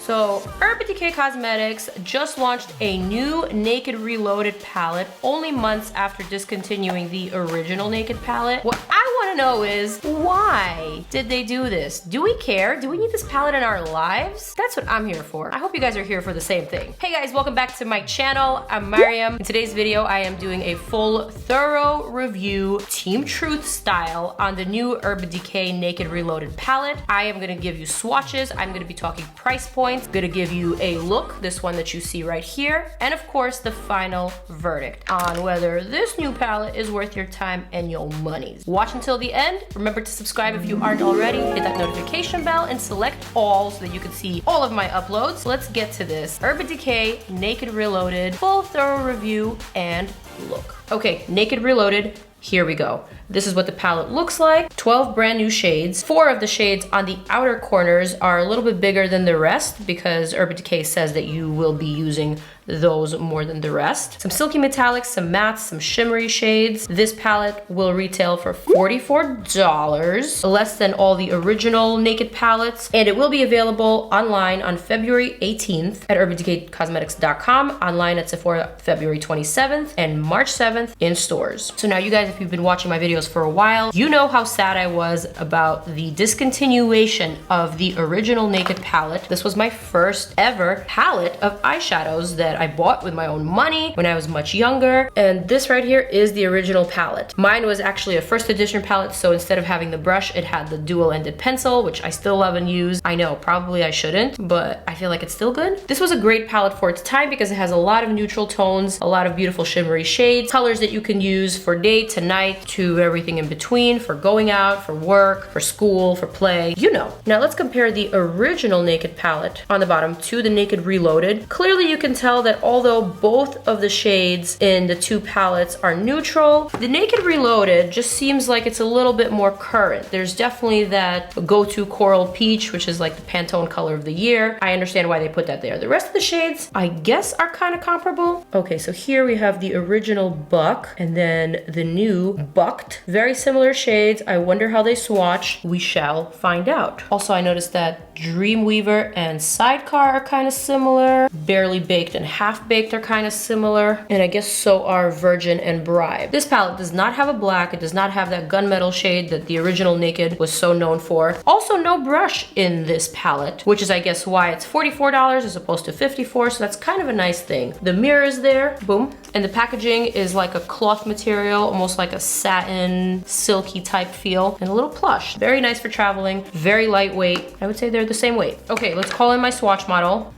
So Urban Decay Cosmetics just launched a new Naked Reloaded palette only months after discontinuing the original Naked palette. What I want to know is, why did they do this? Do we care? Do we need this palette in our lives? That's what I'm here for. I hope you guys are here for the same thing. Hey guys, welcome back to my channel. I'm Maryam. In today's video, I am doing a full, thorough review, Team Truth style, on the new Urban Decay Naked Reloaded palette. I am gonna give you swatches. I'm gonna be talking price points. I'm gonna give you a look, this one that you see right here, and of course, the final verdict on whether this new palette is worth your time and your monies. Watch until the end. Remember to subscribe if you aren't already. Hit that notification bell and select all so that you can see all of my uploads. Let's get to this Urban Decay Naked Reloaded full thorough review and look. Okay, Naked Reloaded, here we go. This is what the palette looks like. 12 brand new shades. 4 of the shades on the outer corners are a little bit bigger than the rest because Urban Decay says that you will be using those more than the rest. Some silky metallics, some mattes, some shimmery shades. This palette will retail for $44, less than all the original Naked palettes, and it will be available online on February 18th at urbandecaycosmetics.com, online at Sephora February 27th, and March 7th in stores. So now you guys, if you've been watching my videos for a while, you know how sad I was about the discontinuation of the original Naked palette. This was my first ever palette of eyeshadows that I bought with my own money when I was much younger, and this right here is the original palette. Mine was actually a first edition palette, so instead of having the brush, it had the dual-ended pencil, which I still love and use. I know, probably I shouldn't, but I feel like it's still good. This was a great palette for its time because it has a lot of neutral tones, a lot of beautiful shimmery shades, colors that you can use for day to night to everything in between, for going out, for work, for school, for play, you know. Now let's compare the original Naked palette on the bottom to the Naked Reloaded. Clearly you can tell that although both of the shades in the two palettes are neutral, the Naked Reloaded just seems like it's a little bit more current. There's definitely that go-to coral peach, which is like the Pantone color of the year. I understand why they put that there. The rest of the shades, I guess, are kind of comparable. Okay, so here we have the original Buck and then the new Bucked. Very similar shades. I wonder how they swatch. We shall find out. Also, I noticed that Dreamweaver and Sidecar are kind of similar. Barely Baked and Half Baked are kind of similar. And I guess so are Virgin and Bribe. This palette does not have a black. It does not have that gunmetal shade that the original Naked was so known for. Also, no brush in this palette, which is, I guess, why it's $44 as opposed to $54. So that's kind of a nice thing. The mirror is there, boom. And the packaging is like a cloth material, almost like a satin, silky type feel, and a little plush. Very nice for traveling, very lightweight. I would say they're the same weight. Okay, let's call in my swatch model.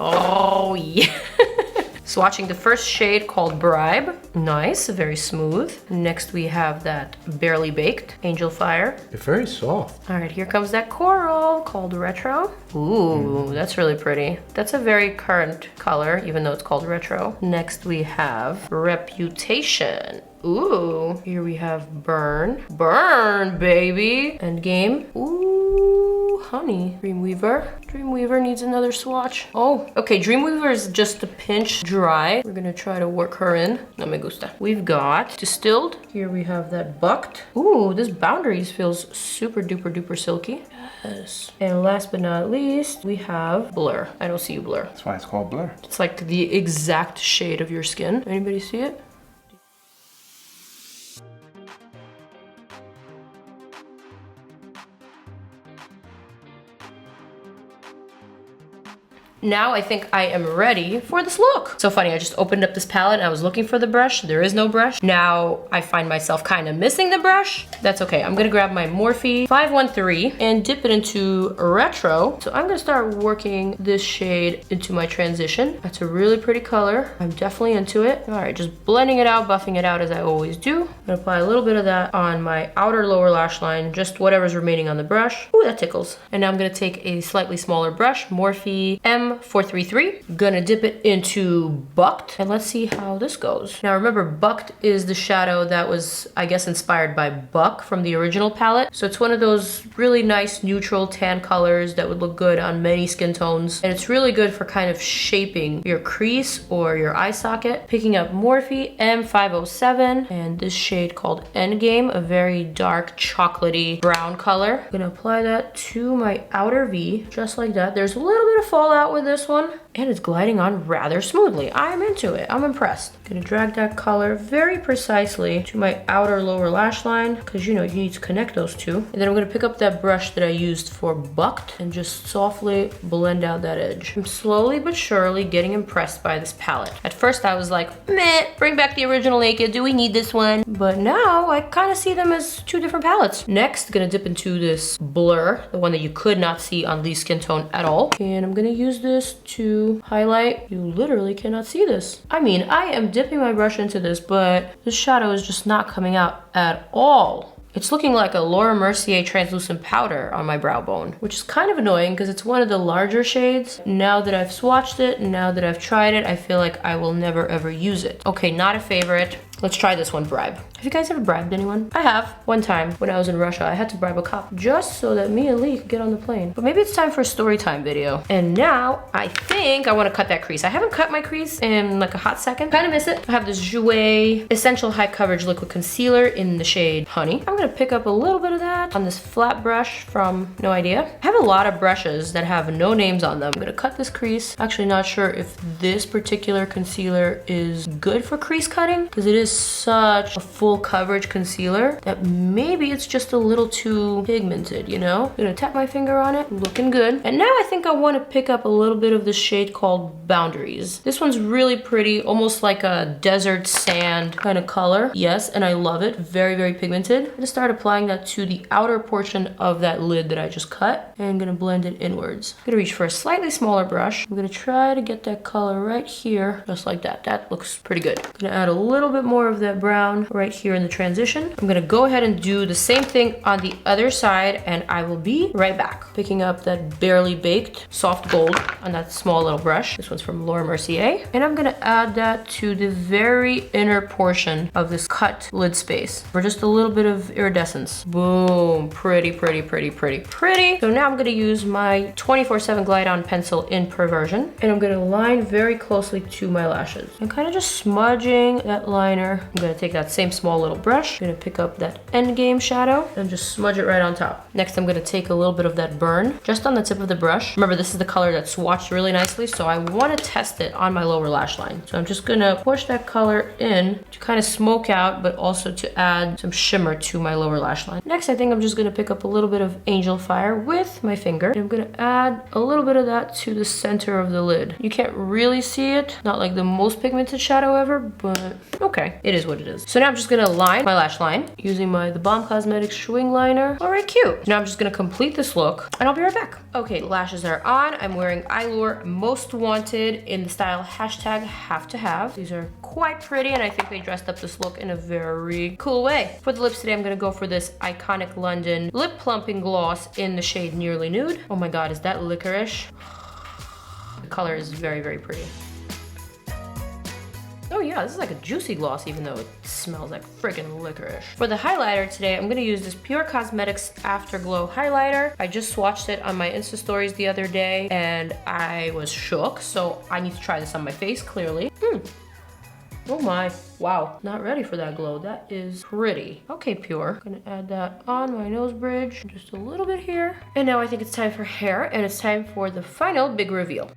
Oh yeah. Swatching the first shade called Bribe. Nice, very smooth. Next we have that Barely Baked, Angel Fire. They're very soft. All right, here comes that coral called Retro. Ooh, that's really pretty. That's a very current color, even though it's called Retro. Next we have Reputation. Ooh, here we have Burn. Burn, baby. Endgame. Ooh, honey. Dreamweaver. Dreamweaver needs another swatch. Oh, okay, Dreamweaver is just a pinch dry. We're gonna try to work her in. No me gusta. We've got Distilled. Here we have that Bucked. Ooh, this Boundaries feels super duper duper silky. Yes. And last but not least, we have Blur. I don't see you, Blur. That's why it's called Blur. It's like the exact shade of your skin. Anybody see it? Now I think I am ready for this look. So funny, I just opened up this palette and I was looking for the brush. There is no brush. Now I find myself kind of missing the brush. That's okay. I'm gonna grab my Morphe 513 and dip it into Retro. So I'm gonna start working this shade into my transition. That's a really pretty color. I'm definitely into it. All right, just blending it out, buffing it out as I always do. I'm gonna apply a little bit of that on my outer lower lash line, just whatever's remaining on the brush. Ooh, that tickles. And now I'm gonna take a slightly smaller brush, Morphe M 433. Gonna dip it into Bucked, and let's see how this goes. Now remember, Bucked is the shadow that was, I guess, inspired by Buck from the original palette. So it's one of those really nice neutral tan colors that would look good on many skin tones. And it's really good for kind of shaping your crease or your eye socket. Picking up Morphe M507 and this shade called Endgame, a very dark chocolatey brown color. I'm gonna apply that to my outer V, just like that. There's a little bit of fallout with this one, and it's gliding on rather smoothly. I'm into it, I'm impressed. Gonna drag that color very precisely to my outer lower lash line, because you know, you need to connect those two. And then I'm gonna pick up that brush that I used for Bucked and just softly blend out that edge. I'm slowly but surely getting impressed by this palette. At first I was like, meh, bring back the original Naked, do we need this one? But now I kind of see them as two different palettes. Next, gonna dip into this Blur, the one that you could not see on Lee's skin tone at all. And I'm gonna use this to highlight. You literally cannot see this. I mean, I am dipping my brush into this, but the shadow is just not coming out at all. It's looking like a Laura Mercier translucent powder on my brow bone, which is kind of annoying because it's one of the larger shades. Now that I've swatched it, now that I've tried it, I feel like I will never ever use it. Okay, not a favorite. Let's try this one, bribe. Have you guys ever bribed anyone? I have. One time when I was in Russia, I had to bribe a cop just so that me and Lee could get on the plane. But maybe it's time for a story time video. And now I think I want to cut that crease. I haven't cut my crease in like a hot second. Kind of miss it. I have this JOUER Essential High Coverage Liquid Concealer in the shade Honey. I'm gonna pick up a little bit of that on this flat brush from No Idea. I have a lot of brushes that have no names on them. I'm gonna cut this crease. Actually not sure if this particular concealer is good for crease cutting because it is such a full coverage concealer that maybe it's just a little too pigmented, you know? I'm gonna tap my finger on it, looking good. And now I think I want to pick up a little bit of the shade called Boundaries. This one's really pretty, almost like a desert sand kind of color. Yes, and I love it. Very, very pigmented. I'm gonna start applying that to the outer portion of that lid that I just cut, and I'm gonna blend it inwards. I'm gonna reach for a slightly smaller brush. I'm gonna try to get that color right here, just like that. That looks pretty good. I'm gonna add a little bit more of that brown right here in the transition. I'm gonna go ahead and do the same thing on the other side, and I will be right back. Picking up that Barely Baked Soft Gold on that small little brush. This one's from Laura Mercier. And I'm gonna add that to the very inner portion of this cut lid space for just a little bit of iridescence. Boom, pretty, pretty, pretty, pretty, pretty. So now I'm gonna use my 24/7 Glide On pencil in Perversion, and I'm gonna line very closely to my lashes. I'm kind of just smudging that liner. I'm gonna take that same small little brush. I'm gonna pick up that Endgame shadow and just smudge it right on top. Next, I'm gonna take a little bit of that Burn just on the tip of the brush. Remember, this is the color that swatched really nicely, so I wanna test it on my lower lash line. So I'm just gonna push that color in to kind of smoke out, but also to add some shimmer to my lower lash line. Next, I think I'm just gonna pick up a little bit of Angel Fire with my finger. And I'm gonna add a little bit of that to the center of the lid. You can't really see it, not like the most pigmented shadow ever, but okay, it is what it is. So now I'm just gonna line my lash line using the BALM Cosmetics Schwing Liner. All right, cute. Now I'm just gonna complete this look, and I'll be right back. Okay, lashes are on. I'm wearing EYLURE Most Wanted in the style #Have2Have. These are quite pretty, and I think they dressed up this look in a very cool way. For the lips today, I'm gonna go for this iconic London lip plumping gloss in the shade Nearly Nude. Oh my God, is that licorice? The color is very, very pretty. Oh yeah, this is like a juicy gloss even though it smells like friggin' licorice. For the highlighter today, I'm gonna use this Pure Cosmetics Afterglow Highlighter. I just swatched it on my Insta stories the other day and I was shook, so I need to try this on my face, clearly. Oh my, wow, not ready for that glow. That is pretty. Okay, Pure. Gonna add that on my nose bridge, just a little bit here. And now I think it's time for hair, and it's time for the final big reveal.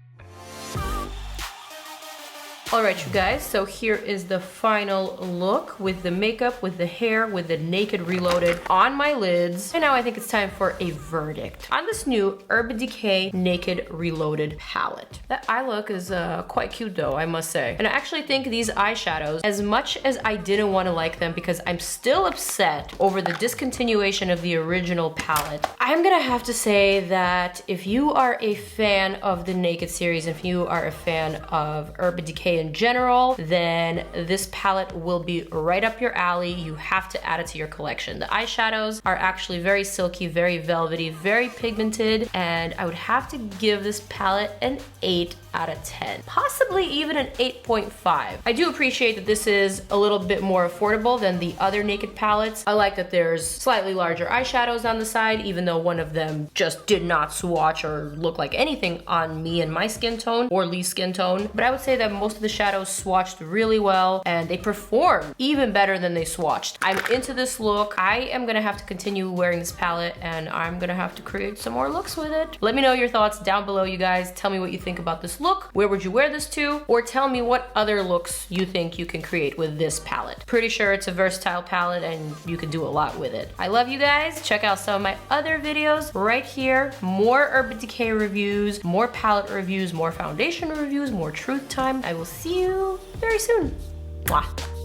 All right, you guys, so here is the final look with the makeup, with the hair, with the Naked Reloaded on my lids. And now I think it's time for a verdict on this new Urban Decay Naked Reloaded palette. That eye look is quite cute though, I must say. And I actually think these eyeshadows, as much as I didn't want to like them because I'm still upset over the discontinuation of the original palette, I'm gonna have to say that if you are a fan of the Naked series, if you are a fan of Urban Decay Decay in general, then this palette will be right up your alley. You have to add it to your collection. The eyeshadows are actually very silky, very velvety, very pigmented, and I would have to give this palette an 8 out of 10, possibly even an 8.5. I do appreciate that this is a little bit more affordable than the other Naked palettes. I like that there's slightly larger eyeshadows on the side, even though one of them just did not swatch or look like anything on me and my skin tone or Lee's skin tone. But I would say that most of the shadows swatched really well and they perform even better than they swatched. I'm into this look. I am gonna have to continue wearing this palette and I'm gonna have to create some more looks with it. Let me know your thoughts down below, you guys. Tell me what you think about this look. Where would you wear this to? Or tell me what other looks you think you can create with this palette. Pretty sure it's a versatile palette and you can do a lot with it. I love you guys. Check out some of my other videos right here. More Urban Decay reviews, more palette reviews, more foundation reviews, more truth time. I will see you very soon. Mwah.